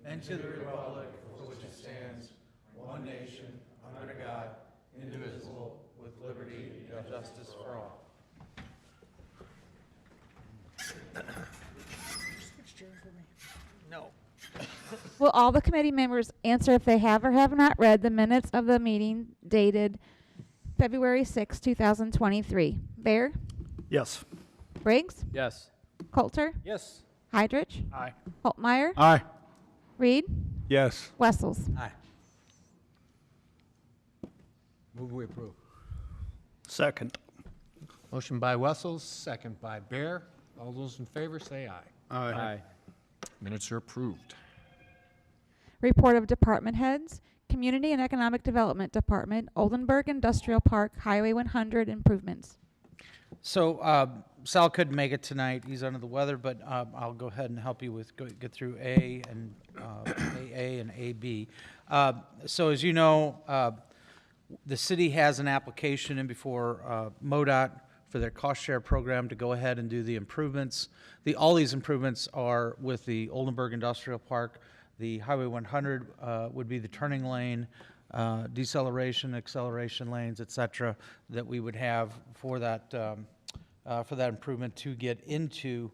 and to the republic for which it stands, one nation, under God, indivisible, with liberty and justice for all. No. Will all the committee members answer if they have or have not read the minutes of the meeting dated February 6, 2023? Bear? Yes. Briggs? Yes. Coulter? Yes. Heidrich? Aye. Holtmeyer? Aye. Reed? Yes. Wessels? Aye. Move we approve. Second. Motion by Wessels, second by Bear. All those in favor say aye. Aye. Minutes are approved. Report of department heads. Community and Economic Development Department, Oldenburg Industrial Park, Highway 100 improvements. So Sal couldn't make it tonight. He's under the weather, but I'll go ahead and help you with get through A and AA and AB. So as you know, the city has an application in before MoDOT for their cost share program to go ahead and do the improvements. All these improvements are with the Oldenburg Industrial Park. The Highway 100 would be the turning lane, deceleration, acceleration lanes, et cetera, that we would have for that improvement to get into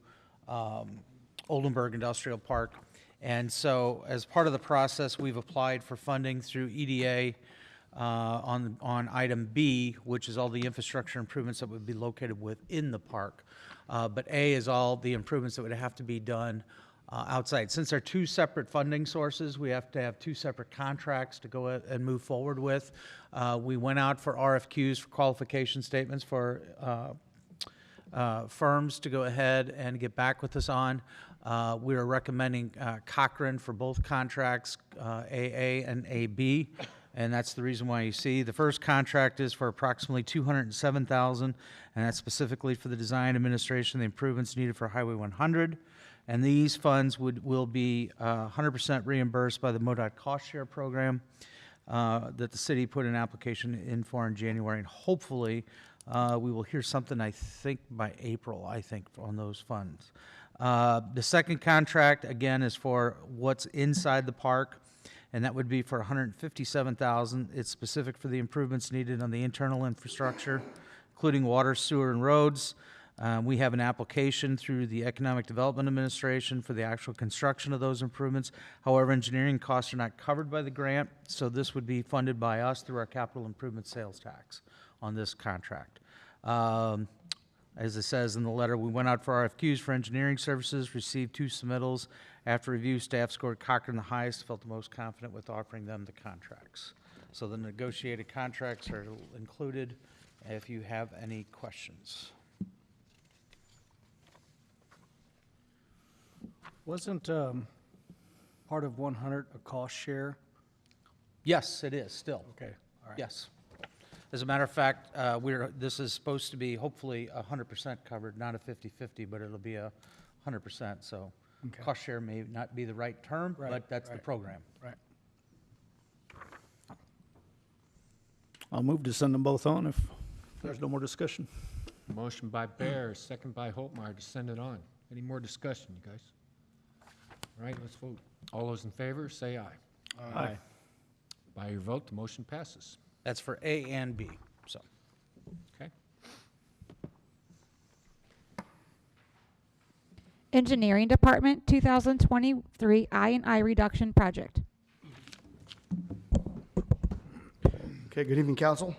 Oldenburg Industrial Park. And so as part of the process, we've applied for funding through EDA on item B, which is all the infrastructure improvements that would be located within the park. But A is all the improvements that would have to be done outside. Since they're two separate funding sources, we have to have two separate contracts to go and move forward with. We went out for RFQs, for qualification statements for firms to go ahead and get back with us on. We are recommending Cochrane for both contracts, AA and AB. And that's the reason why you see the first contract is for approximately $207,000, and that's specifically for the design, administration, the improvements needed for Highway 100. And these funds will be 100% reimbursed by the MoDOT cost share program that the city put an application in for in January. And hopefully, we will hear something, I think, by April, on those funds. The second contract, again, is for what's inside the park, and that would be for $157,000. It's specific for the improvements needed on the internal infrastructure, including water, sewer, and roads. We have an application through the Economic Development Administration for the actual construction of those improvements. However, engineering costs are not covered by the grant, so this would be funded by us through our capital improvement sales tax on this contract. As it says in the letter, we went out for RFQs for engineering services, received 2 submittals. After review, staff scored Cochrane the highest, felt the most confident with offering them the contracts. So the negotiated contracts are included if you have any questions. Wasn't part of 100 a cost share? Yes, it is still. Okay, all right. Yes. As a matter of fact, this is supposed to be hopefully 100% covered, not a 50-50, but it'll be 100%. So Okay. cost share may not be the right term, Right, but that's the right. program. Right. I'll move to send them both on if there's no more discussion. Motion by Bear, second by Holtmeyer to send it on. Any more discussion, you guys? All right, let's vote. All those in favor, say aye. Aye. By your vote, the motion passes. That's for A and B. So Okay. Engineering Department, 2023 I&I reduction project. Okay, good evening, council.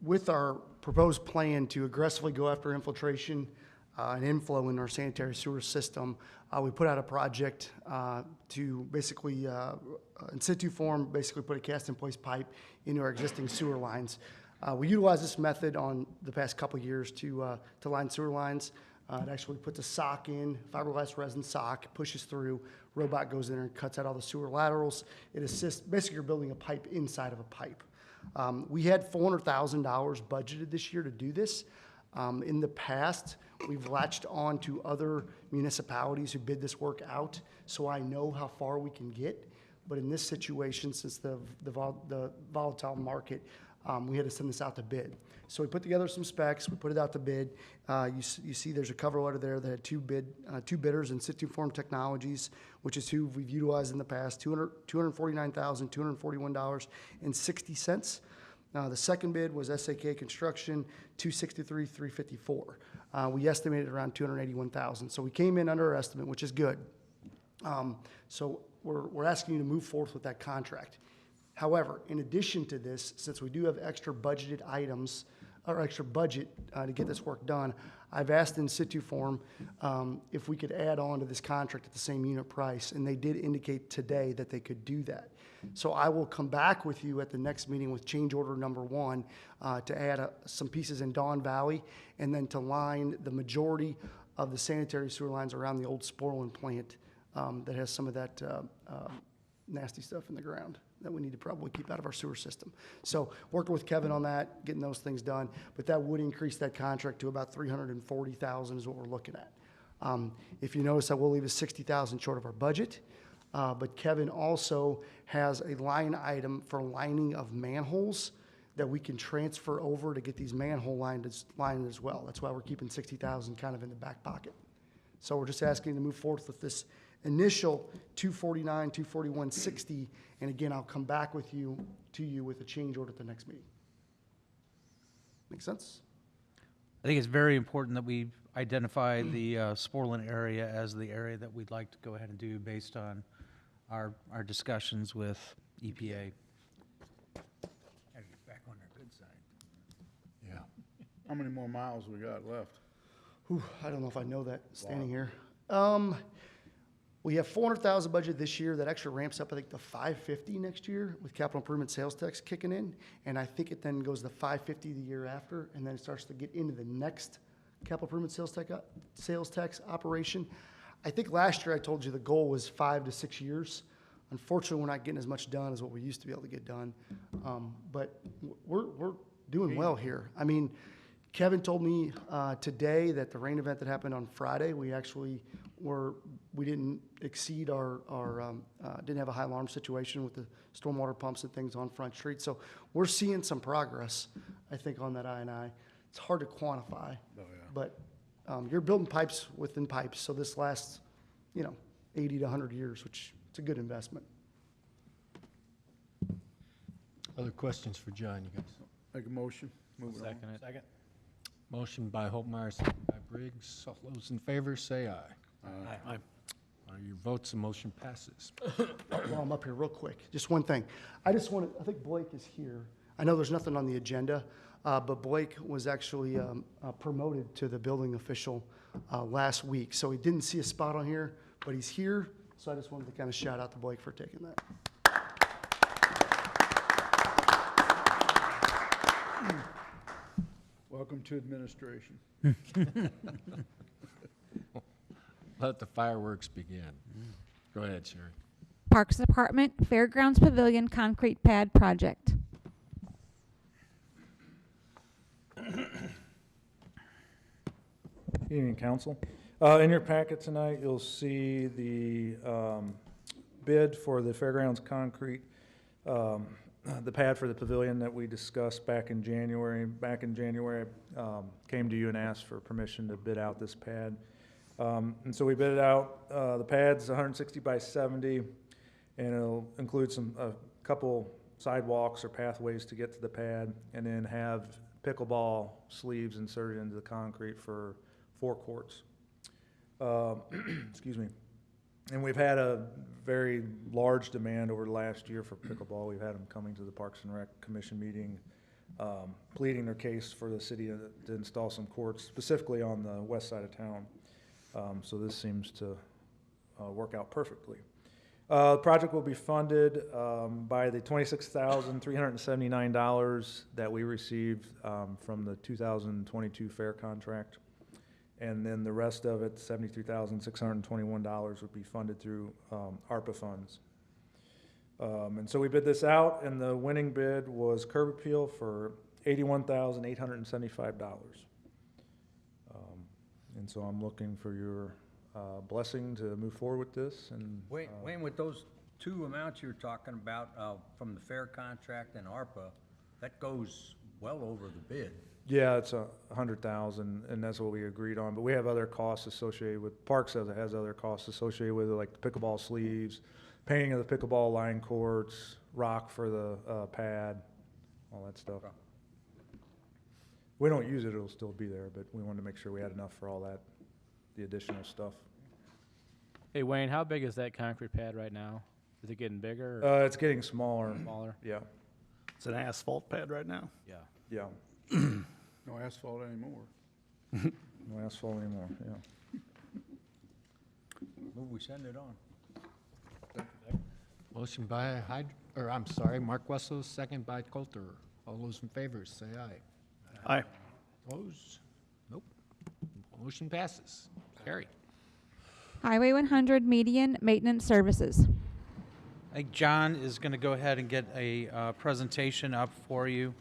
With our proposed plan to aggressively go after infiltration and inflow in our sanitary sewer system, we put out a project to basically, in situ form, basically put a cast-in-place pipe into our existing sewer lines. We utilize this method on the past couple of years to line sewer lines. It actually puts a sock in, fiberglass resin sock, pushes through, robot goes in there and cuts out all the sewer laterals. It assists, basically you're building a pipe inside of a pipe. We had $400,000 budgeted this year to do this. In the past, we've latched on to other municipalities who bid this work out, so I know how far we can get. But in this situation, since the volatile market, we had to send this out to bid. So we put together some specs, we put it out to bid. You see there's a cover letter there that had two bidders, In Situ Form Technologies, which is who we've utilized in the past, $249,241.60. The second bid was SAK Construction, $263,354. We estimated around $281,000. So we came in under our estimate, which is good. So we're asking you to move forth with that contract. However, in addition to this, since we do have extra budgeted items, or extra budget to get this work done, I've asked In Situ Form if we could add on to this contract at the same unit price, and they did indicate today that they could do that. So I will come back with you at the next meeting with change order number 1 to add some pieces in Don Valley, and then to line the majority of the sanitary sewer lines around the old Sporlan plant that has some of that nasty stuff in the ground that we need to probably keep out of our sewer system. So working with Kevin on that, getting those things done, but that would increase that contract to about $340,000 is what we're looking at. If you notice, I will leave us $60,000 short of our budget, but Kevin also has a line item for lining of manholes that we can transfer over to get these manhole lined as well. That's why we're keeping $60,000 kind of in the back pocket. So we're just asking to move forward with this initial 241.60, and again, I'll come back to you with a change order at the next meeting. Make sense? I think it's very important that we identify the Sporlan area as the area that we'd like to go ahead and do based on our discussions with EPA. Back on their good side. Yeah. How many more miles we got left? Whew, I don't know if I know that standing here. We have $400,000 budget this year. That actually ramps up, I think, to $550 next year with capital improvement sales tax kicking in. And I think it then goes to $550 the year after, and then it starts to get into the next capital improvement sales tax operation. I think last year I told you the goal was 5 to 6 years. Unfortunately, we're not getting as much done as what we used to be able to get done. But we're doing well here. I mean, Kevin told me today that the rain event that happened on Friday, we didn't exceed didn't have a high alarm situation with the stormwater pumps and things on Front Street. So we're seeing some progress, I think, on that I&I. It's hard to quantify, but you're building pipes within pipes. So this lasts, 80 to 100 years, which it's a good investment. Other questions for John, you guys? Make a motion. Move it on. Second. Motion by Holtmeyer, second by Briggs. All those in favor, say aye. Aye. Your votes, the motion passes. While I'm up here real quick, just one thing. I think Blake is here. I know there's nothing on the agenda, but Blake was actually promoted to the building official last week. So he didn't see a spot on here, but he's here. So I just wanted to kind of shout out to Blake for taking that. Welcome to administration. Let the fireworks begin. Go ahead, Sherry. Parks Department Fairgrounds Pavilion Concrete Pad Project. Evening, Council. In your packet tonight, you'll see the bid for the Fairgrounds concrete, the pad for the pavilion that we discussed back in January. Back in January, I came to you and asked for permission to bid out this pad. And so we bid it out. The pad's 160 by 70, and it'll include a couple sidewalks or pathways to get to the pad, and then have pickleball sleeves inserted into the concrete for 4 courts. Excuse me. And we've had a very large demand over the last year for pickleball. We've had them coming to the Parks and Rec Commission meeting, pleading their case for the city to install some courts, specifically on the west side of town. So this seems to work out perfectly. The project will be funded by the $26,379 that we received from the 2022 fair contract. And then the rest of it, $73,621, would be funded through ARPA funds. And so we bid this out, and the winning bid was curb appeal for $81,875. And so I'm looking for your blessing to move forward with this. And Wayne, with those two amounts you're talking about from the fair contract and ARPA, that goes well over the bid. Yeah, it's 100,000, and that's what we agreed on, but we have other costs associated with, Parks has other costs associated with it, like the pickleball sleeves, painting of the pickleball line courts, rock for the pad, all that stuff. We don't use it, it'll still be there, but we wanted to make sure we had enough for all that, the additional stuff. Hey Wayne, how big is that concrete pad right now? Is it getting bigger or It's getting smaller, smaller? yeah, It's an asphalt pad right now. Yeah. yeah, No asphalt anymore. no asphalt anymore, yeah. Move we send it on. Motion by Mark Wessel, second by Coulter. All those in favor, say aye. Aye. Opposed? Nope. Motion passes. Carried. Highway 100 median maintenance services. I think John is going to go ahead and get a presentation up for you.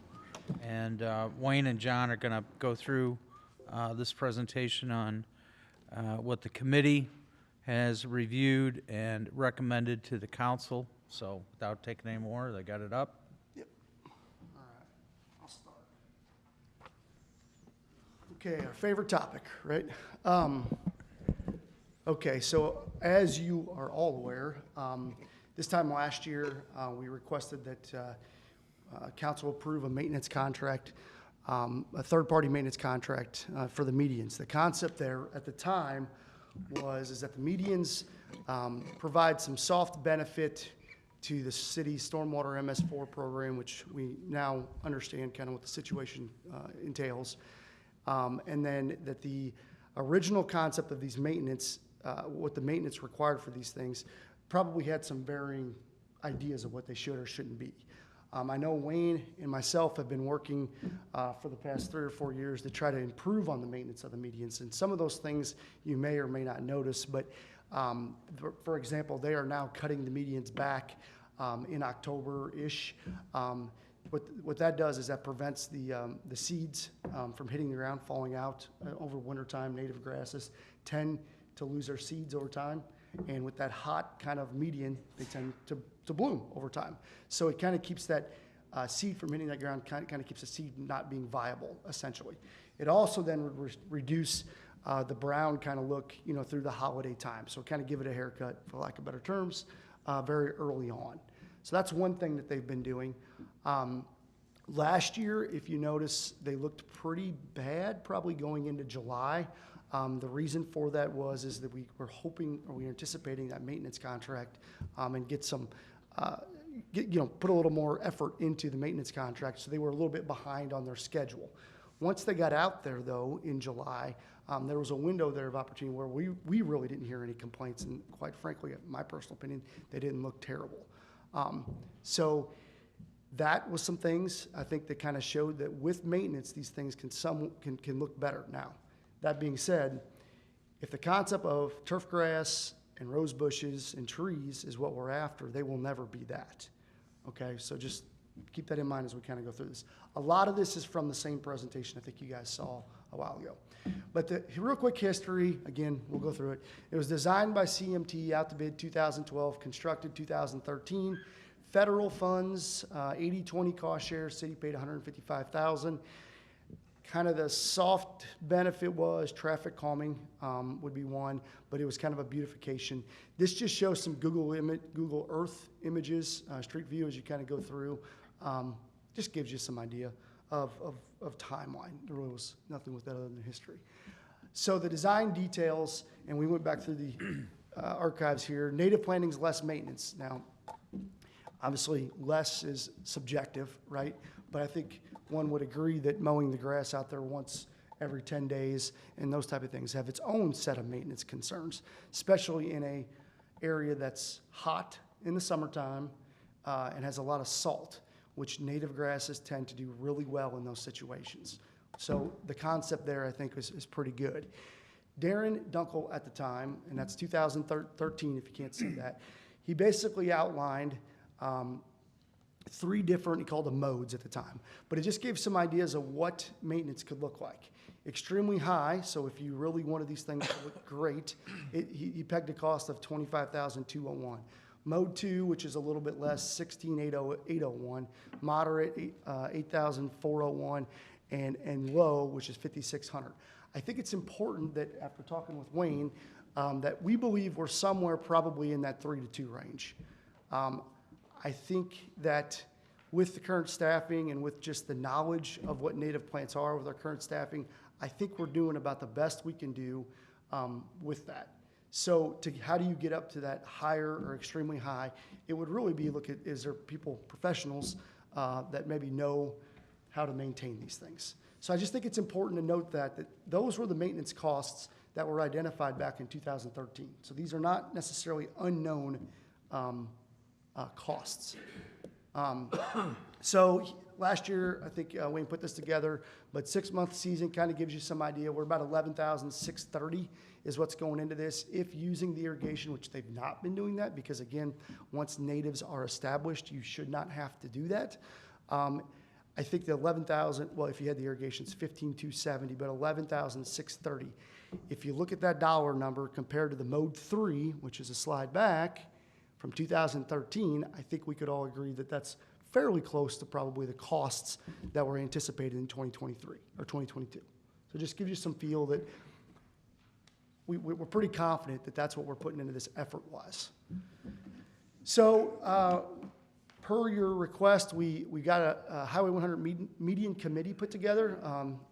And Wayne and John are going to go through this presentation on what the committee has reviewed and recommended to the council. So without taking any more, they got it up. I'll start. Okay, our favorite topic, right? Okay, so as you are all aware, this time last year, we requested that council approve a maintenance contract, a third-party maintenance contract for the medians. The concept there at the time is that the medians provide some soft benefit to the city's stormwater MS4 program, which we now understand kind of what the situation entails. And then that the original concept of these maintenance, what the maintenance required for these things, probably had some varying ideas of what they should or shouldn't be. I know Wayne and myself have been working for the past 3 or 4 years to try to improve on the maintenance of the medians. And some of those things you may or may not notice, but for example, they are now cutting the medians back in October-ish. What that does is that prevents the seeds from hitting the ground, falling out over wintertime. Native grasses tend to lose their seeds over time. And with that hot kind of median, they tend to bloom over time. So it kind of keeps that seed from hitting that ground, kind of keeps the seed not being viable, essentially. It also then would reduce the brown kind of look, through the holiday time. So kind of give it a haircut, for lack of better terms, very early on. So that's one thing that they've been doing. Last year, if you notice, they looked pretty bad, probably going into July. The reason for that is that we were hoping, or we were anticipating that maintenance contract and get some, put a little more effort into the maintenance contract. So they were a little bit behind on their schedule. Once they got out there, though, in July, there was a window there of opportunity where we really didn't hear any complaints. And quite frankly, in my personal opinion, they didn't look terrible. So that was some things I think that kind of showed that with maintenance, these things can look better now. That being said, if the concept of turf grass and rose bushes and trees is what we're after, they will never be that. Okay, so just keep that in mind as we kind of go through this. A lot of this is from the same presentation I think you guys saw a while ago. But the real quick history, again, we'll go through it. It was designed by CMT, out to bid 2012, constructed 2013. Federal funds, 80-20 cost share, city paid $155,000. Kind of the soft benefit was traffic calming would be one, but it was kind of a beautification. This just shows some Google Earth images, street view as you kind of go through. Just gives you some idea of timeline. There really was nothing with that other than history. So the design details, and we went back through the archives here. Native plantings, less maintenance. Now, obviously, less is subjective, right? But I think one would agree that mowing the grass out there once every 10 days and those type of things have its own set of maintenance concerns, especially in a area that's hot in the summertime and has a lot of salt, which native grasses tend to do really well in those situations. So the concept there, I think, is pretty good. Darren Dunkel at the time, and that's 2013 if you can't see that, he basically outlined 3 different, he called them modes at the time, but it just gave some ideas of what maintenance could look like. Extremely high, so if you really wanted these things to look great, he pegged a cost of $25,201. Mode 2, which is a little bit less, 16,801. Moderate, 8,401. And low, which is 5,600. I think it's important that after talking with Wayne, that we believe we're somewhere probably in that 3 to 2 range. I think that with the current staffing and with just the knowledge of what native plants are with our current staffing, I think we're doing about the best we can do with that. So how do you get up to that higher or extremely high? It would really be look at, is there people, professionals, that maybe know how to maintain these things. So I just think it's important to note that those were the maintenance costs that were identified back in 2013. So these are not necessarily unknown costs. So last year, I think Wayne put this together, but 6-month season kind of gives you some idea. We're about 11,630 is what's going into this. If using the irrigation, which they've not been doing that, because again, once natives are established, you should not have to do that. I think the 11,000, well, if you had the irrigation, it's 15,270, but 11,630. If you look at that dollar number compared to the Mode 3, which is a slide back from 2013, I think we could all agree that that's fairly close to probably the costs that were anticipated in 2023 or 2022. So just gives you some feel that we're pretty confident that that's what we're putting into this effort-wise. So, per your request, we got a Highway 100 median committee put together.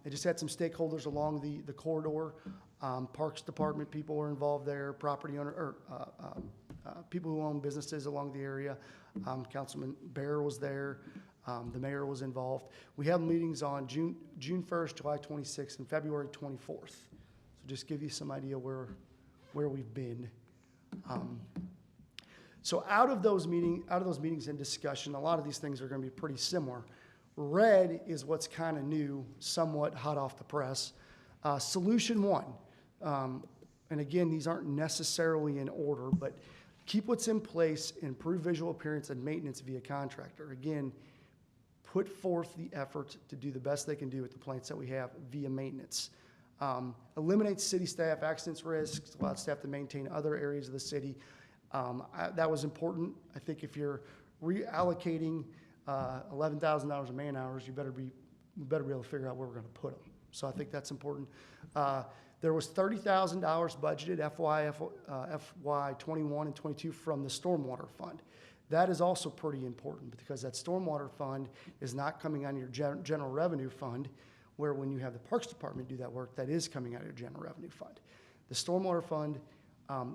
They just had some stakeholders along the corridor. Parks Department people were involved there, property owner, or people who own businesses along the area. Councilman Bear was there. The mayor was involved. We had meetings on June 1st, July 26th, and February 24th. So just give you some idea where we've been. So out of those meetings and discussion, a lot of these things are going to be pretty similar. Red is what's kind of new, somewhat hot off the press. Solution 1, and again, these aren't necessarily in order, but keep what's in place, improve visual appearance and maintenance via contractor. Again, put forth the effort to do the best they can do with the plants that we have via maintenance. Eliminate city staff accidents risks, allow staff to maintain other areas of the city. That was important. I think if you're reallocating $11,000 of man hours, you better be able to figure out where we're going to put them. So I think that's important. There was $30,000 budgeted FY 21 and 22 from the stormwater fund. That is also pretty important because that stormwater fund is not coming out of your general revenue fund, where when you have the Parks Department do that work, that is coming out of your general revenue fund. The stormwater fund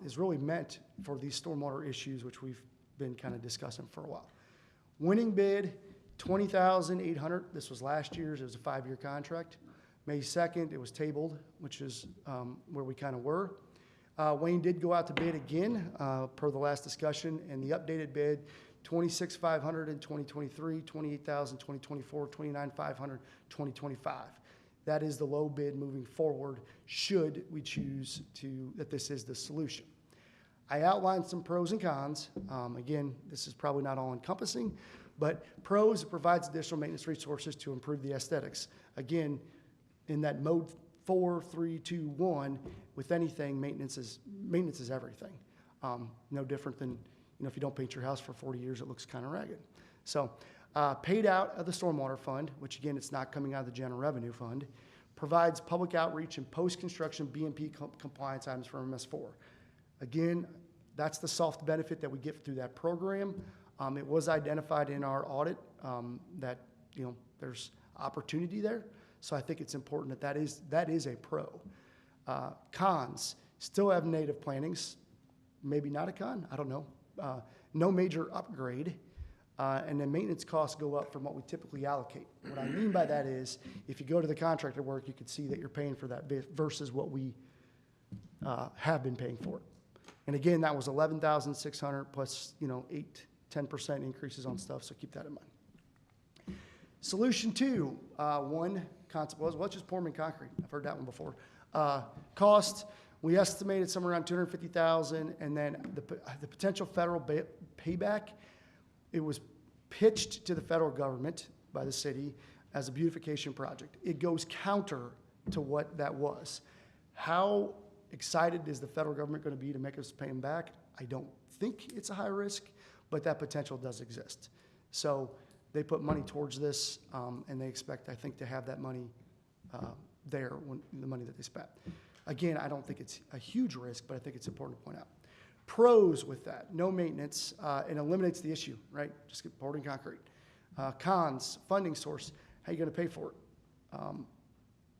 is really meant for these stormwater issues, which we've been kind of discussing for a while. Winning bid, $20,800. This was last year's. It was a 5-year contract. May 2nd, it was tabled, which is where we kind of were. Wayne did go out to bid again per the last discussion, and the updated bid, $26,500 in 2023, $28,000 2024, $29,500 2025. That is the low bid moving forward should we choose that this is the solution. I outlined some pros and cons. Again, this is probably not all encompassing, but pros, it provides additional maintenance resources to improve the aesthetics. Again, in that mode 4, 3, 2, 1, with anything, maintenance is everything. No different than, if you don't paint your house for 40 years, it looks kind of ragged. So paid out of the stormwater fund, which again, it's not coming out of the general revenue fund, provides public outreach and post-construction BMP compliance items for MS4. Again, that's the soft benefit that we get through that program. It was identified in our audit that there's opportunity there. So I think it's important that is a pro. Cons, still have native plantings. Maybe not a con, I don't know. No major upgrade. And then maintenance costs go up from what we typically allocate. What I mean by that is, if you go to the contractor work, you can see that you're paying for that versus what we have been paying for it. And again, that was $11,600 plus 8-10% increases on stuff, so keep that in mind. Solution 2, one concept was, let's just pour them in concrete. I've heard that one before. Cost, we estimated somewhere around $250,000, and then the potential federal payback, it was pitched to the federal government by the city as a beautification project. It goes counter to what that was. How excited is the federal government going to be to make us pay them back? I don't think it's a high risk, but that potential does exist. So they put money towards this, and they expect, I think, to have that money there, when the money that they spent. Again, I don't think it's a huge risk, but I think it's important to point out. Pros with that, no maintenance, and eliminates the issue, right? Just get poured in concrete. Cons, funding source, how you gonna pay for it?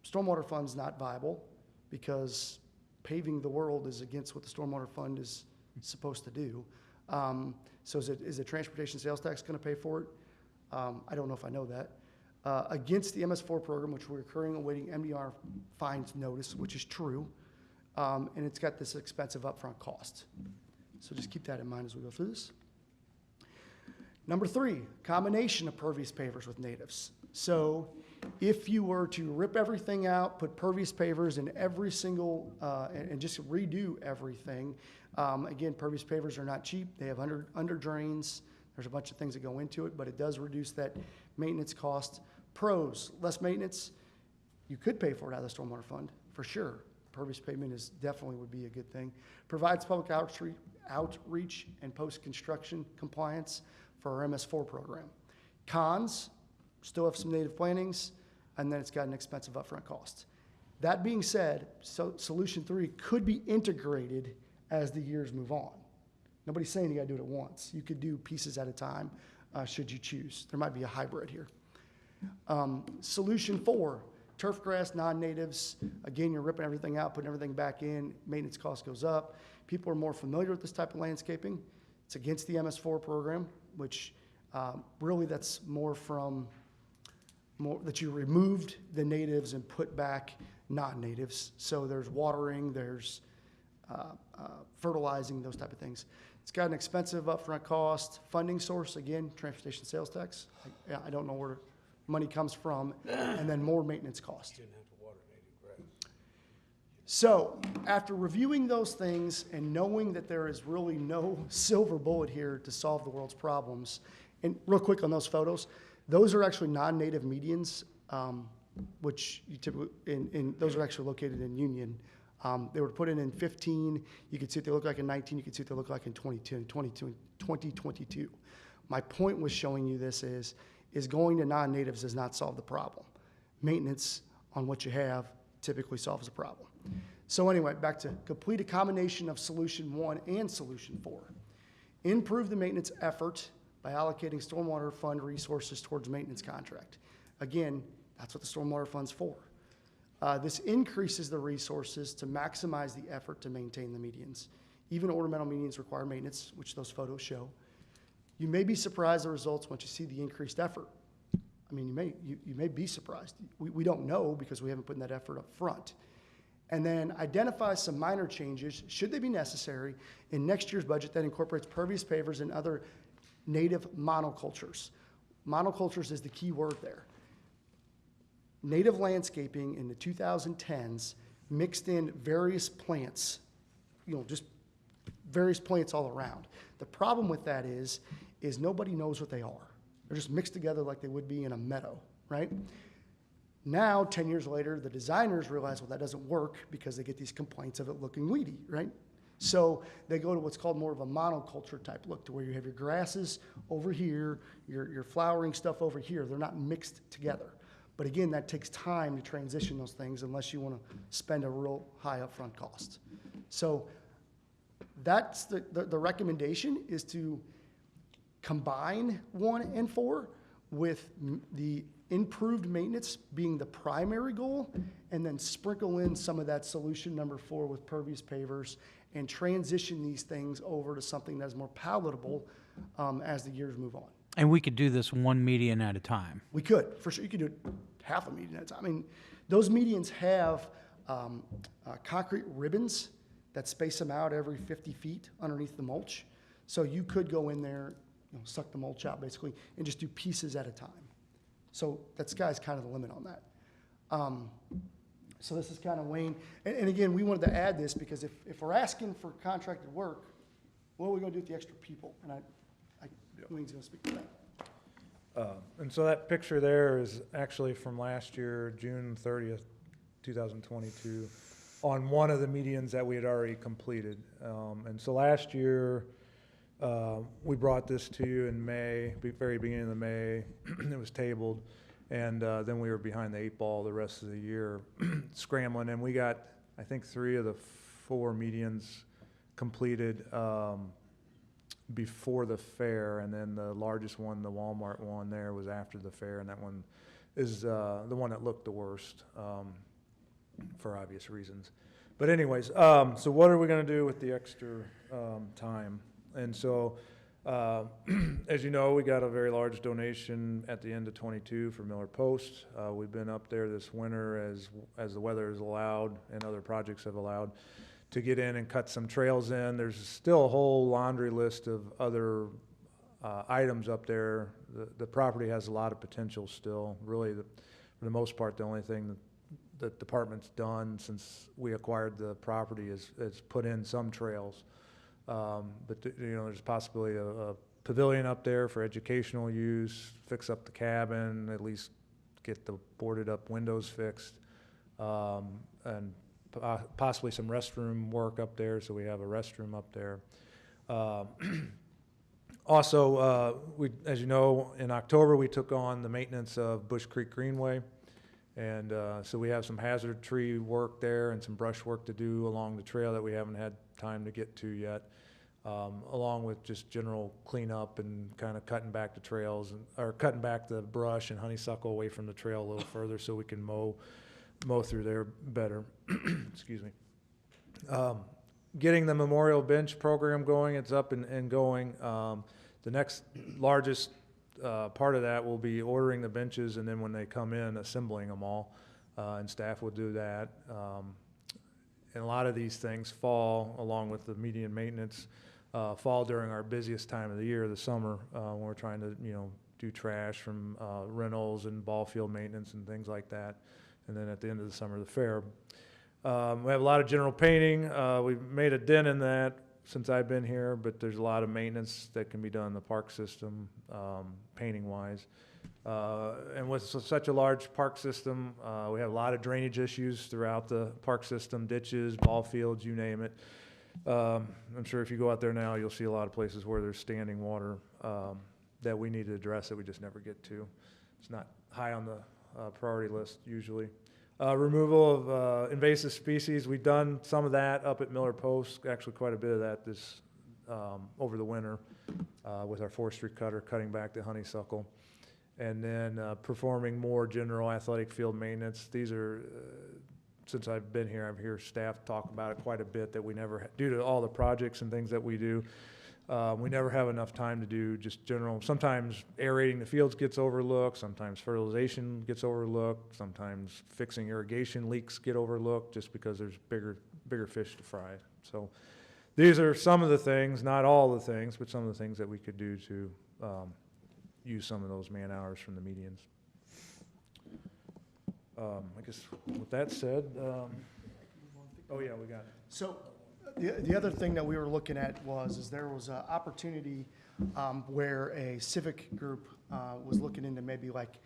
Stormwater fund's not viable because paving the world is against what the stormwater fund is supposed to do. So is the transportation sales tax gonna pay for it? I don't know if I know that. Against the MS4 program, which we're currently awaiting MDR fines notice, which is true, and it's got this expensive upfront cost. So just keep that in mind as we go through this. Number 3, combination of pervious pavers with natives. So if you were to rip everything out, put pervious pavers in every single, and just redo everything, again, pervious pavers are not cheap. They have under drains. There's a bunch of things that go into it, but it does reduce that maintenance cost. Pros, less maintenance. You could pay for it out of the stormwater fund, for sure. Pervious pavement is definitely would be a good thing. Provides public outreach and post-construction compliance for our MS4 program. Cons, still have some native plantings, and then it's got an expensive upfront cost. That being said, solution 3 could be integrated as the years move on. Nobody's saying you gotta do it at once. You could do pieces at a time, should you choose. There might be a hybrid here. Solution 4, turf grass, non-natives. Again, you're ripping everything out, putting everything back in, maintenance cost goes up. People are more familiar with this type of landscaping. It's against the MS4 program, which really that's more that you removed the natives and put back non-natives. So there's watering, there's fertilizing, those type of things. It's got an expensive upfront cost. Funding source, again, transportation sales tax. I don't know where money comes from, and then more maintenance cost. So after reviewing those things and knowing that there is really no silver bullet here to solve the world's problems, and real quick on those photos, those are actually non-native medians, which you typically, those are actually located in Union. They were put in 15. You could see what they look like in 19. You could see what they look like in 2022. My point with showing you this is going to non-natives does not solve the problem. Maintenance on what you have typically solves the problem. So anyway, back to complete a combination of solution 1 and solution 4. Improve the maintenance effort by allocating stormwater fund resources towards maintenance contract. Again, that's what the stormwater fund's for. This increases the resources to maximize the effort to maintain the medians. Even ornamental medians require maintenance, which those photos show. You may be surprised at the results once you see the increased effort. I mean, you may be surprised. We don't know because we haven't put in that effort up front. And then identify some minor changes, should they be necessary, in next year's budget that incorporates pervious pavers and other native monocultures. Monocultures is the key word there. Native landscaping in the 2010s mixed in various plants, just various plants all around. The problem with that is nobody knows what they are. They're just mixed together like they would be in a meadow, right? Now, 10 years later, the designers realize, well, that doesn't work because they get these complaints of it looking weedy, right? So they go to what's called more of a monoculture type look, to where you have your grasses over here, your flowering stuff over here. They're not mixed together. But again, that takes time to transition those things unless you want to spend a real high upfront cost. So that's the recommendation, is to combine 1 and 4 with the improved maintenance being the primary goal, and then sprinkle in some of that solution number 4 with pervious pavers and transition these things over to something that's more palatable as the years move on. And we could do this one median at a time. We could, for sure. You could do half a median at a time. I mean, those medians have concrete ribbons that space them out every 50 feet underneath the mulch. So you could go in there, suck the mulch out basically, and just do pieces at a time. So that sky's kind of the limit on that. So this is kind of Wayne. And again, we wanted to add this because if we're asking for contracted work, what are we going to do with the extra people? And Wayne's going to speak to that. And so that picture there is actually from last year, June 30th, 2022. on one of the medians that we had already completed. And so last year, we brought this to you in May, very beginning of May. It was tabled, and then we were behind the 8 ball the rest of the year, scrambling. And we got, I think, 3 of the 4 medians completed before the fair, and then the largest one, the Walmart one there, was after the fair, and that one is the one that looked the worst, for obvious reasons. But anyways, so what are we gonna do with the extra time? And so, as you know, we got a very large donation at the end of '22 for Miller Post. We've been up there this winter as the weather has allowed and other projects have allowed to get in and cut some trails in. There's still a whole laundry list of other items up there. The property has a lot of potential still. Really, for the most part, the only thing that the department's done since we acquired the property is put in some trails. But there's a possibility of a pavilion up there for educational use, fix up the cabin, at least get the boarded up windows fixed, and possibly some restroom work up there, so we have a restroom up there. Also, as you know, in October, we took on the maintenance of Bush Creek Greenway. And so we have some hazard tree work there and some brush work to do along the trail that we haven't had time to get to yet, along with just general cleanup and kind of cutting back the trails, or cutting back the brush and honeysuckle away from the trail a little further so we can mow through there better. Excuse me. Getting the memorial bench program going, it's up and going. The next largest part of that will be ordering the benches, and then when they come in, assembling them all, and staff will do that. And a lot of these things fall, along with the median maintenance, fall during our busiest time of the year, the summer, when we're trying to do trash from rentals and ball field maintenance and things like that. And then at the end of the summer, the fair. We have a lot of general painting. We've made a dent in that since I've been here, but there's a lot of maintenance that can be done in the park system, painting-wise. And with such a large park system, we have a lot of drainage issues throughout the park system, ditches, ball fields, you name it. I'm sure if you go out there now, you'll see a lot of places where there's standing water that we need to address that we just never get to. It's not high on the priority list usually. Removal of invasive species, we've done some of that up at Miller Post, actually quite a bit of that this over the winter with our forestry cutter, cutting back the honeysuckle. And then performing more general athletic field maintenance. These are, since I've been here, I've heard staff talk about it quite a bit, that we never, due to all the projects and things that we do, we never have enough time to do just general. Sometimes aerating the fields gets overlooked, sometimes fertilization gets overlooked, sometimes fixing irrigation leaks get overlooked just because there's bigger fish to fry. So these are some of the things, not all the things, but some of the things that we could do to use some of those man hours from the medians. I guess with that said, oh yeah, we got it. So the other thing that we were looking at is there was an opportunity where a civic group was looking into maybe like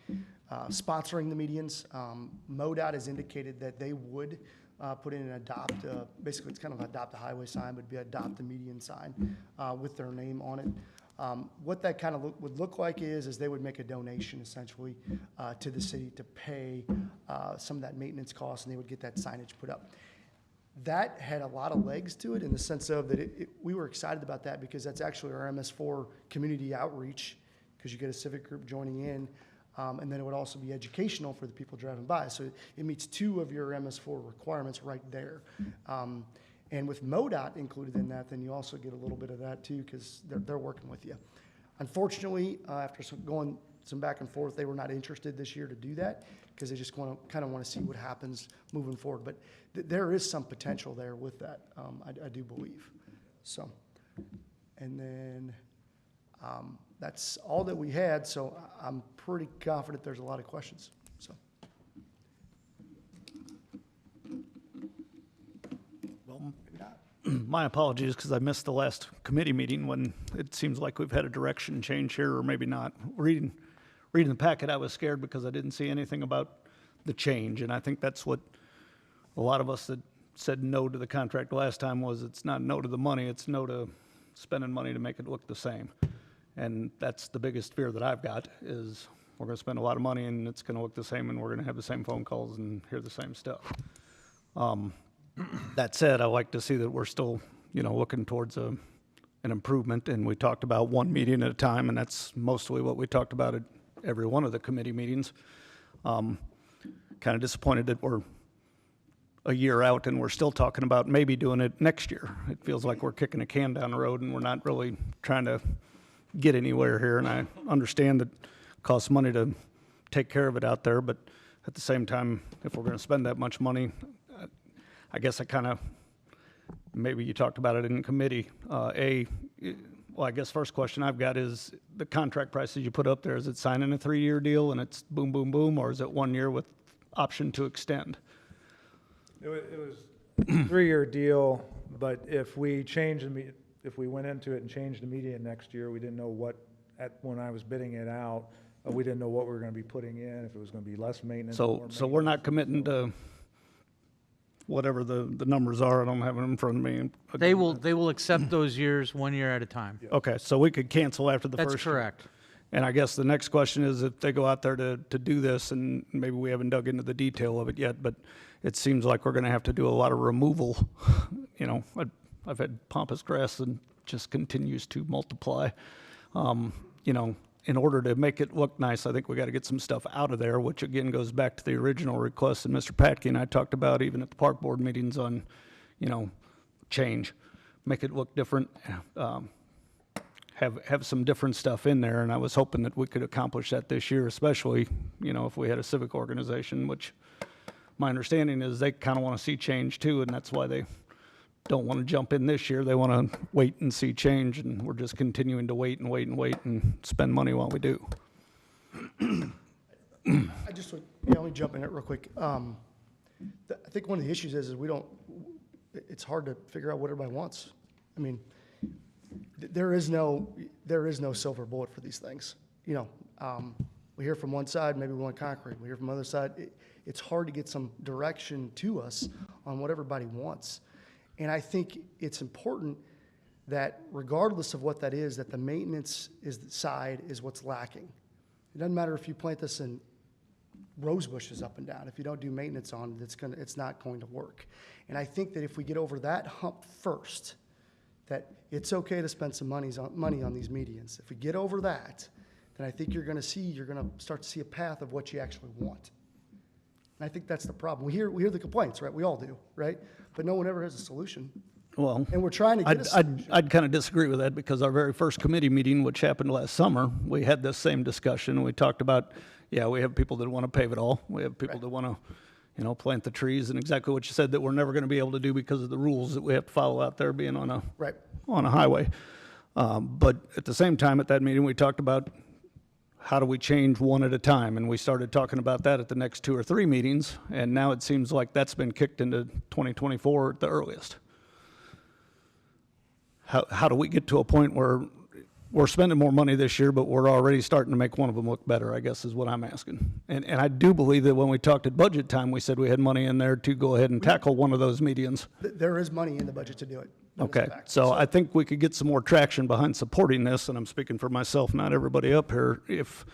sponsoring the medians. MoDOT has indicated that they would put in an adopt, basically it's kind of adopt a highway sign, but it'd be adopt a median sign with their name on it. What that kind of would look like is they would make a donation essentially to the city to pay some of that maintenance cost, and they would get that signage put up. That had a lot of legs to it in the sense of that we were excited about that because that's actually our MS4 community outreach, because you get a civic group joining in, and then it would also be educational for the people driving by. So it meets 2 of your MS4 requirements right there. And with MoDOT included in that, then you also get a little bit of that too, because they're working with you. Unfortunately, after going some back and forth, they were not interested this year to do that because they just kind of want to see what happens moving forward. But there is some potential there with that, I do believe. So, and then that's all that we had. So I'm pretty confident there's a lot of questions. So. Well, my apologies because I missed the last committee meeting when it seems like we've had a direction change here, or maybe not. Reading the packet, I was scared because I didn't see anything about the change, and I think that's what a lot of us that said no to the contract last time was it's not no to the money, it's no to spending money to make it look the same. And that's the biggest fear that I've got is we're gonna spend a lot of money and it's gonna look the same and we're gonna have the same phone calls and hear the same stuff. That said, I like to see that we're still, looking towards an improvement, and we talked about one meeting at a time, and that's mostly what we talked about at every one of the committee meetings. Kind of disappointed that we're a year out and we're still talking about maybe doing it next year. It feels like we're kicking a can down the road and we're not really trying to get anywhere here, and I understand that it costs money to take care of it out there, but at the same time, if we're gonna spend that much money, I guess maybe you talked about it in committee. Well, I guess first question I've got is the contract prices you put up there, is it signing a 3-year deal and it's boom, boom, boom, or is it 1 year with option to extend? It was a 3-year deal, but if we if we went into it and changed the median next year, we didn't know when I was bidding it out, we didn't know what we were gonna be putting in, if it was gonna be less maintenance. more So we're not maintenance. committing to whatever the numbers are, I don't have them in front of me. They will accept those years 1 year at a time. Okay, so we could cancel after the first That's year. correct. And I guess the next question is if they go out there to do this, and maybe we haven't dug into the detail of it yet, but it seems like we're gonna have to do a lot of removal. I've had pampas grass and just continues to multiply. In order to make it look nice, I think we gotta get some stuff out of there, which again goes back to the original request that Mr. Patke and I talked about even at the park board meetings on, change, make it look different, have some different stuff in there, and I was hoping that we could accomplish that this year, especially, if we had a civic organization, which my understanding is they kind of want to see change too, and that's why they don't want to jump in this year. They want to wait and see change, and we're just continuing to wait and wait and wait and spend money while we do. I just would, let me jump in it real quick. I think one of the issues is it's hard to figure out what everybody wants. I mean, there is no silver bullet for these things. We hear from one side, maybe we want concrete. We hear from the other side. It's hard to get some direction to us on what everybody wants. And I think it's important that regardless of what that is, that the maintenance side is what's lacking. It doesn't matter if you plant this in rose bushes up and down. If you don't do maintenance on it, it's not going to work. And I think that if we get over that hump first, that it's okay to spend some money on these medians. If we get over that, then I think you're going to start to see a path of what you actually want. And I think that's the problem. We hear the complaints, right? We all do, right? But no one ever has a solution. Well, And we're trying to get a solution. I'd kind of disagree with that because our very first committee meeting, which happened last summer, we had this same discussion. And we talked about, we have people that want to pave it all. We have people that want to, plant the trees, and exactly what you said that we're never going to be able to do because of the rules that we have to follow out there being on a highway. But at the same time, at that meeting, we talked about how do we change one at a time, and we started talking about that at the next 2 or 3 meetings, and now it seems like that's been kicked into 2024 at the earliest. How do we get to a point where we're spending more money this year, but we're already starting to make one of them look better, I guess is what I'm asking. And I do believe that when we talked at budget time, we said we had money in there to go ahead and tackle one of those medians. There is money in the budget to do it. That is a Okay, fact. so I think we could get some more traction behind supporting this, and I'm speaking for myself, not everybody up here, if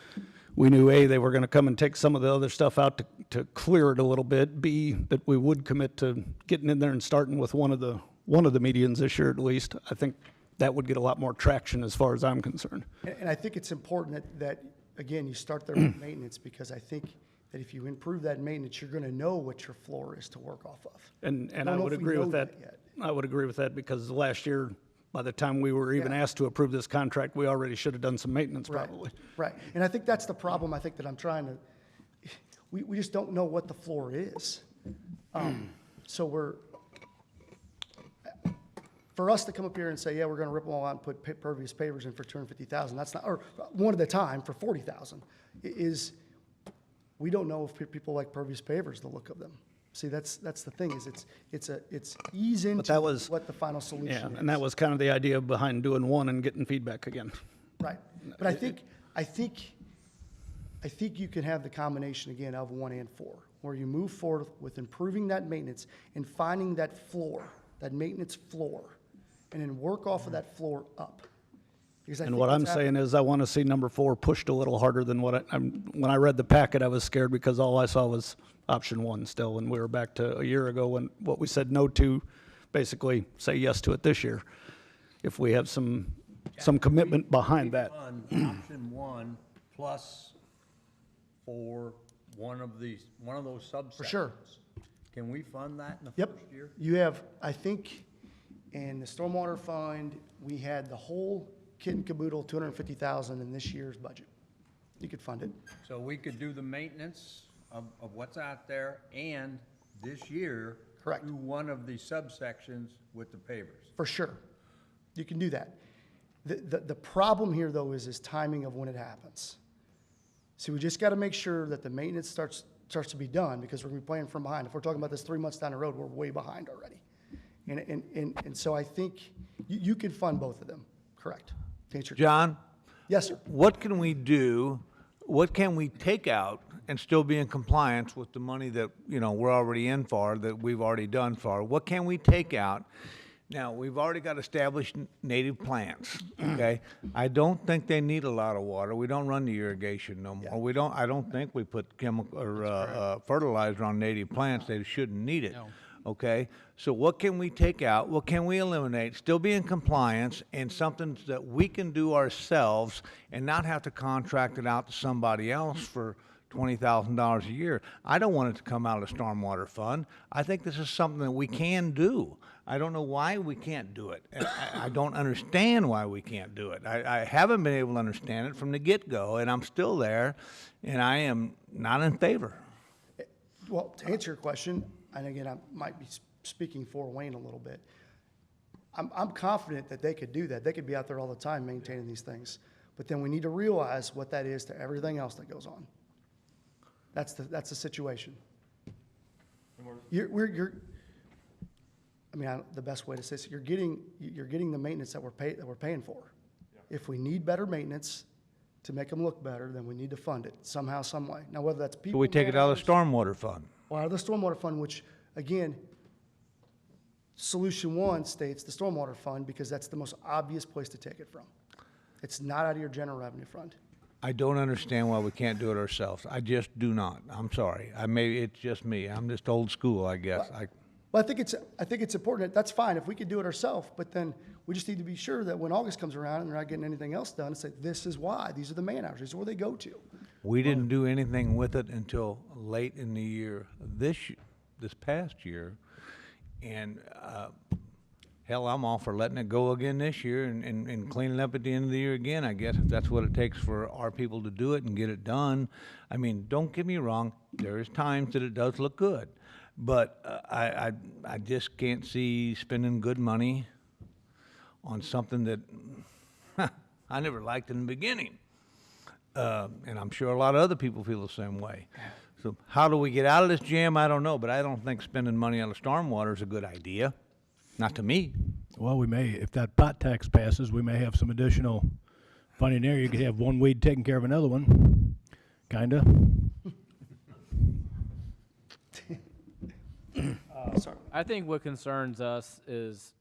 we knew, A, they were gonna come and take some of the other stuff out to clear it a little bit, B, that we would commit to getting in there and starting with one of the medians this year at least. I think that would get a lot more traction as far as I'm concerned. And I think it's important that, again, you start there with maintenance, because I think that if you improve that maintenance, you're gonna know what your floor is to work off of. And don't I know would if we agree know with that. yet. I would agree with that because last year, by the time we were even Yeah. asked to approve this contract, we already should have done some maintenance Right, probably. Right, and I think that's the problem, I think that I'm trying to, we just don't know what the floor is. So for us to come up here and say, yeah, we're gonna rip them all out and put pervious pavers in for $250,000, that's not, or one at a time for $40,000, we don't know if people like pervious pavers, the look of them. See, that's the thing, is it's ease into that was- what the final solution Yeah, is. and that was kind of the idea behind doing one and getting feedback again. Right, but I think I think you can have the combination again of 1 and 4, where you move forward with improving that maintenance and finding that floor, that maintenance floor, and then work off of that floor up. Because I And think what I'm what's happening- saying is I want to see number 4 pushed a little harder than when I read the packet, I was scared because all I saw was option 1 still, and we were back to a year ago when what we said no to, basically say yes to it this year. If we have some commitment behind that. Fund option 1 plus for one of those subsections. For sure. Can we fund that in the Yep. first year? You have, I think, in the stormwater fund, we had the whole kit and caboodle, 250,000 in this year's budget. You could fund it. So we could do the maintenance of what's out there and this year. Correct. Do one of the subsections with the pavers. For sure. You can do that. The problem here, though, is timing of when it happens. So we just got to make sure that the maintenance starts to be done, because we're going to be playing from behind. If we're talking about this 3 months down the road, we're way behind already. And so I think you can fund both of them, correct? To answer your- John, Yes, sir. what can we do, what can we take out and still be in compliance with the money that, we're already in for, that we've already done for? What can we take out? Now, we've already got established native plants, okay? I don't think they need a lot of water. We don't run the irrigation no more. I don't think we put chemical or fertilizer on native plants. They shouldn't need it. Okay, so what can we take out? What can we eliminate? Still be in compliance, and something that we can do ourselves and not have to contract it out to somebody else for $20,000 a year. I don't want it to come out of the stormwater fund. I think this is something that we can do. I don't know why we can't do it. I don't understand why we can't do it. I haven't been able to understand it from the get-go, and I'm still there, and I am not in favor. Well, to answer your question, and again, I might be speaking for Wayne a little bit, I'm confident that they could do that. They could be out there all the time maintaining these things. But then we need to realize what that is to everything else that goes on. That's the situation. The best way to say this, you're getting the maintenance that we're paying for. If we need better maintenance to make them look better, then we need to fund it somehow, some way. Now, whether that's people. We take it out of the stormwater fund. Well, out of the stormwater fund, which, again, solution 1 states the stormwater fund, because that's the most obvious place to take it from. It's not out of your general revenue fund. I don't understand why we can't do it ourselves. I just do not. I'm sorry. It's just me. I'm just old school, I guess. Well, I think it's important. That's fine if we could do it ourselves, but then we just need to be sure that when August comes around and they're not getting anything else done, say, this is why. These are the man hours. These are where they go to. We didn't do anything with it until late in the year, this past year. And, hell, I'm all for letting it go again this year and cleaning up at the end of the year again, I guess, if that's what it takes for our people to do it and get it done. I mean, don't get me wrong, there is times that it does look good. But I just can't see spending good money on something that I never liked in the beginning. And I'm sure a lot of other people feel the same way. So how do we get out of this jam? I don't know, but I don't think spending money on the stormwater is a good idea. Not to me. Well, we may, if that pot tax passes, we may have some additional funding there. You could have one weed taking care of another one, kinda. Sorry. I think what concerns us is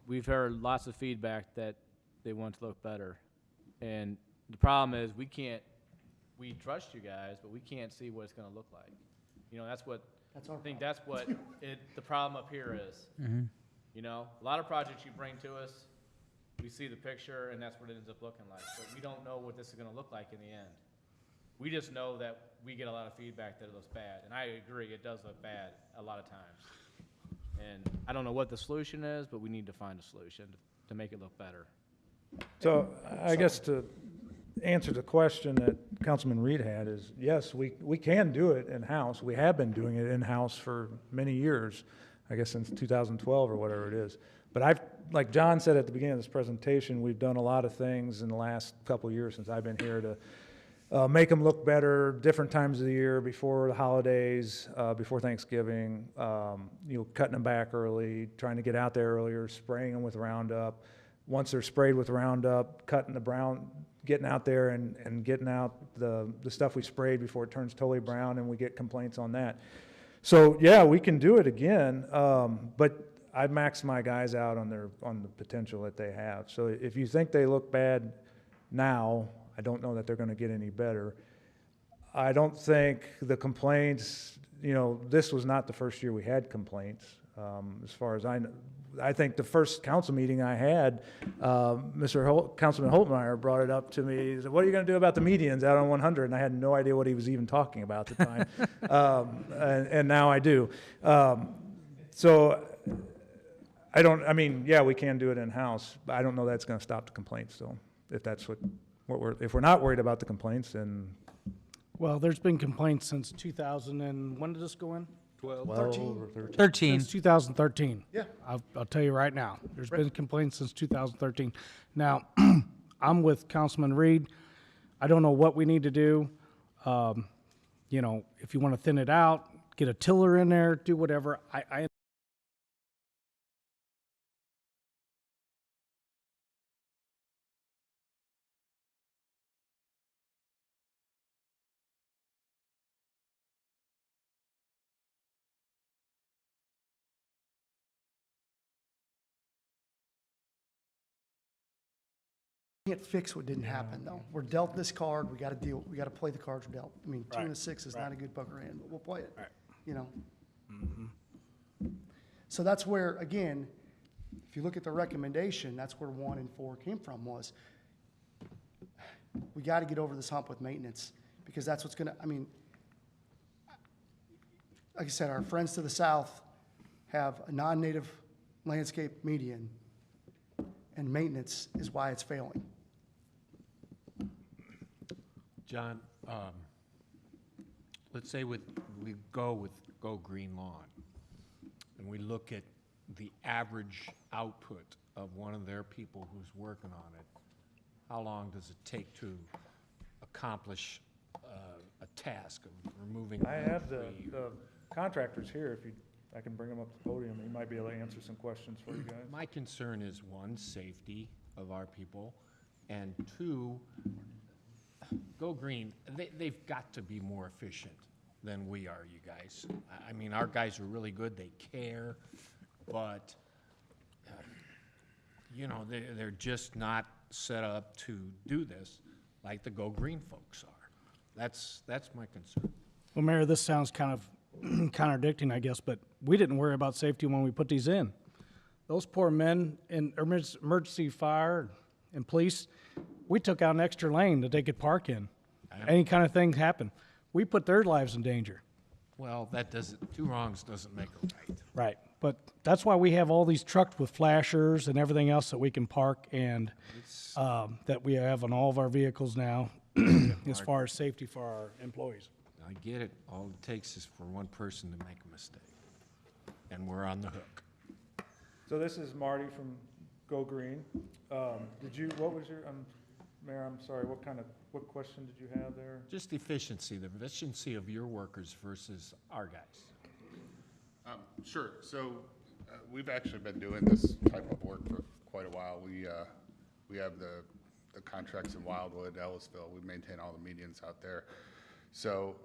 we've heard lots of feedback that they want to look better. And the problem is we trust you guys, but we can't see what it's going to look like. That's what the problem up here is. A lot of projects you bring to us, we see the picture and that's what it ends up looking like. But we don't know what this is going to look like in the end. We just know that we get a lot of feedback that it looks bad. And I agree, it does look bad a lot of times. And I don't know what the solution is, but we need to find a solution to make it look better. So I guess to answer the question that Councilman Reed had is, yes, we can do it in-house. We have been doing it in-house for many years, I guess since 2012 or whatever it is. But like John said at the beginning of this presentation, we've done a lot of things in the last couple of years since I've been here to make them look better, different times of the year, before the holidays, before Thanksgiving, cutting them back early, trying to get out there earlier, spraying them with Roundup. Once they're sprayed with Roundup, getting out there and getting out the stuff we sprayed before it turns totally brown and we get complaints on that. So, yeah, we can do it again, but I max my guys out on the potential that they have. So if you think they look bad now, I don't know that they're going to get any better. I don't think the complaints, this was not the first year we had complaints. As far as I know, I think the first council meeting I had, Councilman Holtmeyer brought it up to me. He said, "What are you going to do about the medians out on 100?" And I had no idea what he was even talking about at the time, and now I do. So yeah, we can do it in-house, but I don't know that's going to stop the complaints, though. If that's if we're not worried about the complaints, then. Well, there's been complaints since 2000 and when did this go in? 13. Since 2013. Yeah. I'll tell you right now, there's been complaints since 2013. Now, I'm with Councilman Reed. I don't know what we need to do. If you want to thin it out, get a tiller in there, do whatever. I Can't fix what didn't happen, though. We're dealt this card, we got to play the cards we're dealt. I mean, 2 and a 6 is not a good poker hand, but we'll play it, So that's where, again, if you look at the recommendation, that's where 1 and 4 came from, was we got to get over this hump with maintenance, because that's what's going to, like I said, our friends to the south have a non-native landscape median, and maintenance is why it's failing. John, let's say we go with Go Green Lawn, and we look at the average output of one of their people who's working on it. How long does it take to accomplish a task of removing? I have the contractors here. I can bring them up to the podium. He might be able to answer some questions for you guys. My concern is, 1, safety of our people, and 2, Go Green, they've got to be more efficient than we are, you guys. Our guys are really good, they care, but, they're just not set up to do this like the Go Green folks are. That's my concern. Well, Mayor, this sounds kind of contradicting, I guess, but we didn't worry about safety when we put these in. Those poor men in emergency fire and police, we took out an extra lane that they could park in. Any kind of thing happen. We put their lives in danger. Well, 2 wrongs doesn't make a right. Right. But that's why we have all these trucks with flashers and everything else that we can park and that we have on all of our vehicles now as far as safety for our employees. I get it. All it takes is for one person to make a mistake, and we're on the hook. So this is Marty from Go Green. What was your, Mayor, I'm sorry, what question did you have there? Just the efficiency of your workers versus our guys. Sure. So we've actually been doing this type of work for quite a while. We have the contracts in Wildwood, Ellisville. We maintain all the medians out there. So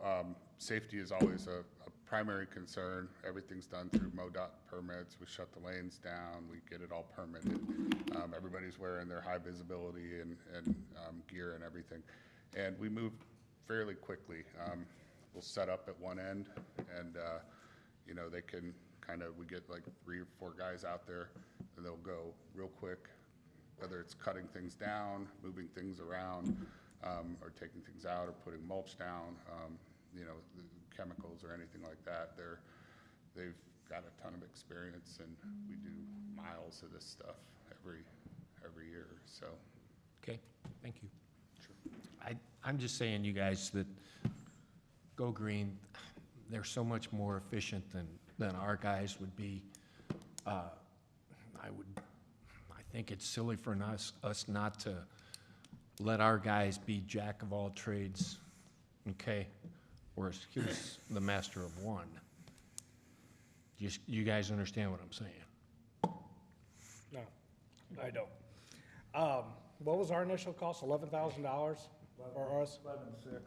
safety is always a primary concern. Everything's done through MoDOT permits. We shut the lanes down. We get it all permitted. Everybody's wearing their high visibility and gear and everything. And we move fairly quickly. We'll set up at one end, and they can we get like 3 or 4 guys out there, and they'll go real quick, whether it's cutting things down, moving things around, or taking things out, or putting mulch down, the chemicals or anything like that. They've got a ton of experience, and we do miles of this stuff every year. So, okay, thank you. Sure. I'm just saying, you guys, that Go Green, they're so much more efficient than our guys would be. I think it's silly for us not to let our guys be jack of all trades, okay? Whereas he's the master of one. You guys understand what I'm saying? No, I don't. What was our initial cost, $11,000 for us? 11.6.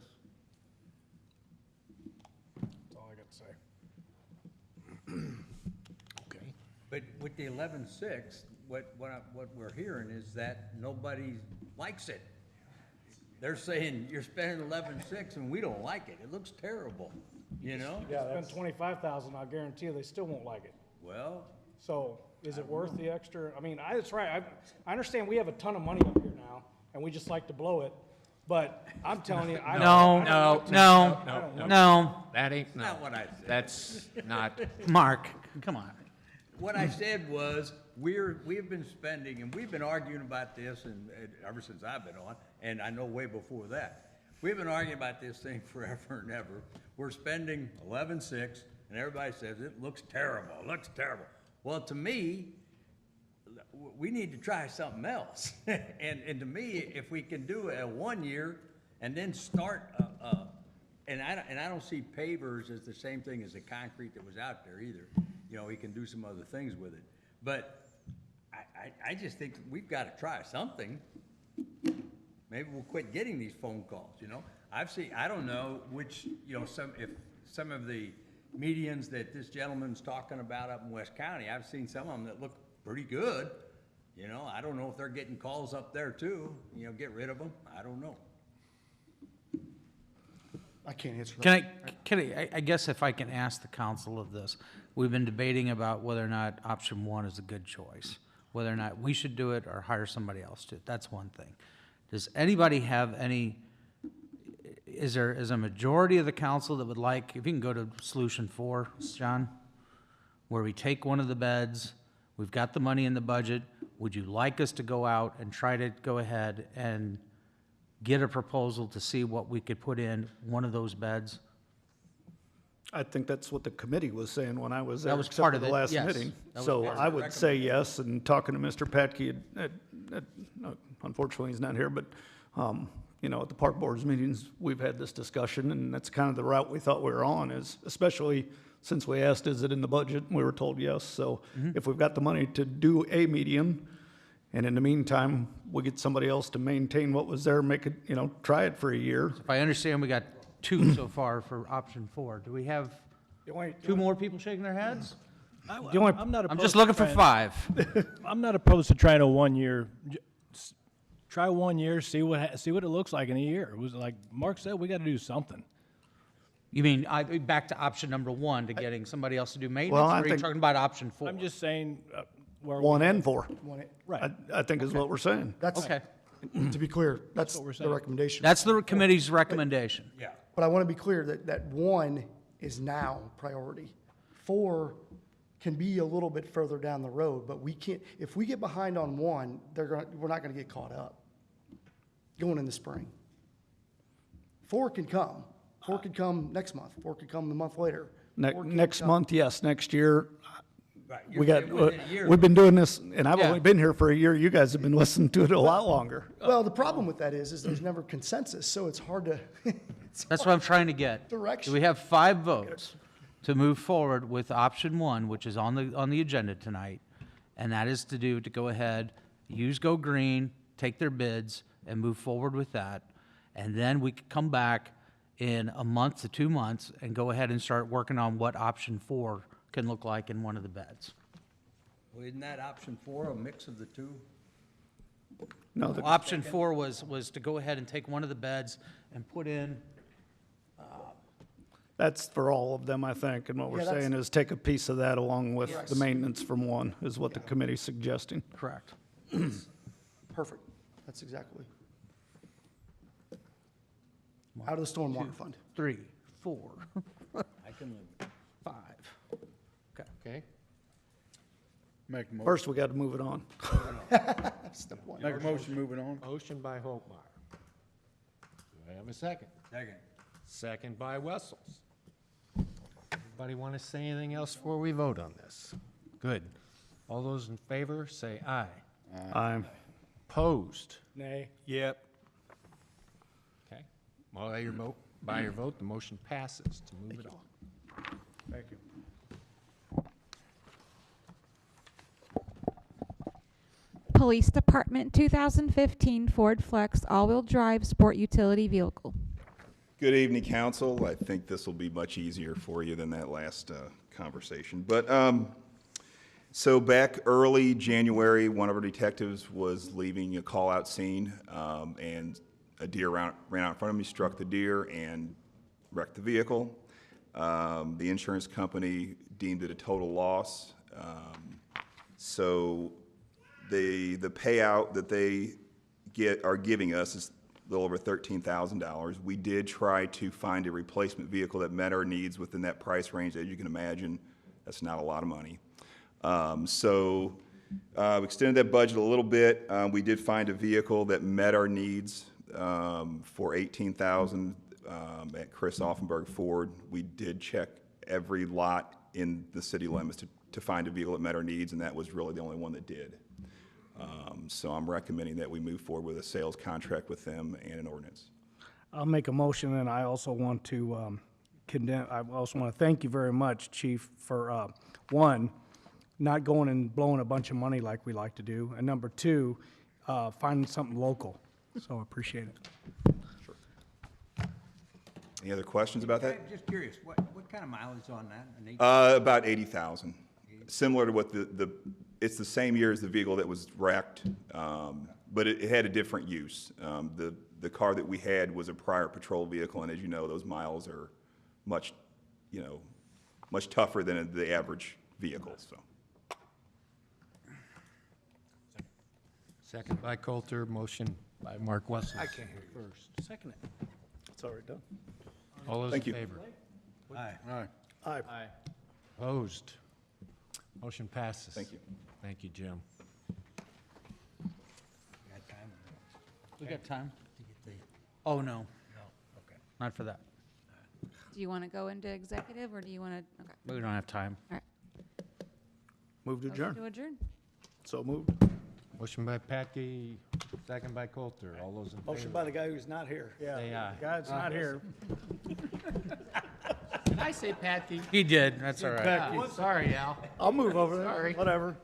That's all I got to say. Okay. But with the 11.6, what we're hearing is that nobody likes it. They're saying you're spending 11.6 and we don't like it. It looks terrible, you know? Spend 25,000, I guarantee you, they still won't like it. Well, So is it worth the extra? I mean, that's right. I understand we have a ton of money up here now, and we just like to blow it. But I'm telling you, I don't. No. That ain't, no. not what I said. That's not, Mark, come on. What I said was, we've been spending, and we've been arguing about this, and ever since I've been on, and I know way before that. We've been arguing about this thing forever and ever. We're spending 11.6, and everybody says it looks terrible, it looks terrible. Well, to me, we need to try something else. And to me, if we can do a 1 year and then start, and I don't see pavers as the same thing as the concrete that was out there either. You know, he can do some other things with it. But I just think we've got to try something. Maybe we'll quit getting these phone calls, you know? I don't know which, you know, if some of the medians that this gentleman's talking about up in West County, I've seen some of them that look pretty good. You know, I don't know if they're getting calls up there too, you know, get rid of them. I don't know. I can't answer that. I guess if I can ask the council of this, we've been debating about whether or not option one is a good choice, whether or not we should do it or hire somebody else to. That's one thing. Does anybody have any, is a majority of the council that would like, if you can go to solution 4, John, where we take one of the beds, we've got the money in the budget, would you like us to go out and try to go ahead and get a proposal to see what we could put in one of those beds? I think that's what the committee was saying when I was That there, was except part for of the it, last yes. meeting. That was So part of I the would say yes, and talking to Mr. Patke, unfortunately, he's not here, but, you know, at the park board's meetings, we've had this discussion, and that's kind of the route we thought we were on, is especially since we asked, is it in the budget? We were told yes. So if we've got the money to do a median, and in the meantime, we get somebody else to maintain what was there, make it, you know, try it for a year. If I understand, we got 2 so far for option 4. Do we have The only- 2 more people shaking their heads? The only- I'm not I'm opposed just to looking for trying- 5. I'm not opposed to trying a 1 year. Try 1 year, see what it looks like in a year. It was like Mark said, we got to do something. You mean, back to option number 1, to getting somebody else to do maintenance, Well, or I are you think- talking about option 4? I'm just saying, where 1 and 4, right. I think is what we're saying. That's, Okay, to be clear, that's what we're the saying. recommendation. that's the committee's recommendation. Yeah. But I want to be clear that 1 is now priority. 4 can be a little bit further down the road, but we can't, if we get behind on 1, we're not going to get caught up going in the spring. 4 can come. 4 could come next month. 4 could come the month later. 4 could Next come- month, yes, next year, Right. we You're got, saying within a year. we've been doing this, and I've Yeah. only been here for a year, you guys have been listening to it a lot longer. Well, the problem with that is there's never consensus, so it's hard to, That's what I'm trying to get. Direction. Do we have 5 votes to move forward with option 1, which is on the agenda tonight? And that is to go ahead, use Go Green, take their bids, and move forward with that. And then we could come back in a month to 2 months and go ahead and start working on what option 4 can look like in one of the beds. Well, isn't that option 4 a mix of the two? No, Option 4 was to go ahead and take one of the beds and put in, that's for all of them, I think, and what we're Yeah, that's- saying is take a piece of that along with the maintenance from 1, is what the committee's suggesting. correct. perfect. That's exactly. Out of the stormwater fund. 3, 4, I can live with it. 5. Okay. okay? First, we got to move it on. Step 1. Make a motion, move it on. Motion by Holtmeyer. Do I have a second? Second. Second by Wessels. Anybody want to say anything else before we vote on this? Good. All those in favor, say aye. I'm, Opposed? Nay. Yep. Okay. Well, by your vote, the motion passes to move it on. Thank you. Police Department 2015 Ford Flex all-wheel drive sport utility vehicle. Good evening, council. I think this will be much easier for you than that last conversation. But so back early January, one of our detectives was leaving a call-out scene, and a deer ran out in front of me, struck the deer, and wrecked the vehicle. The insurance company deemed it a total loss. So the payout that they are giving us is a little over $13,000. We did try to find a replacement vehicle that met our needs within that price range. As you can imagine, that's not a lot of money. We extended that budget a little bit. We did find a vehicle that met our needs for $18,000 at Chris Offenberg Ford. We did check every lot in the city limits to find a vehicle that met our needs, and that was really the only one that did. So I'm recommending that we move forward with a sales contract with them and an ordinance. I'll make a motion, and I also want to I also want to thank you very much, Chief, for, one, not going and blowing a bunch of money like we like to do, and number two, finding something local. So I appreciate it. Any other questions about that? I'm just curious, what kind of mileage on that? About 80,000. Similar to what it's the same year as the vehicle that was wrecked, but it had a different use. The car that we had was a prior patrol vehicle, and as you know, those miles are much tougher than the average vehicle, so. Second by Coulter, motion by Mark Wessels. I can't hear you. First. Second it. It's already done. All those in Thank you. favor? Aye. Aye. Aye. Opposed? Motion passes. Thank you. Thank you, Jim. We got time? Oh, no. Not for that. Do you want to go into executive, or do you want to, okay. We don't have time. All right. Move to Motion adjourn. to adjourn. So moved. Motion by Patke, second by Coulter. All those in favor? Motion by the guy who's not here. Yeah. Say aye. Guy's not here. Did I say Patke? He did, that's all right. Sorry, Al. I'll move over there. Sorry. Whatever.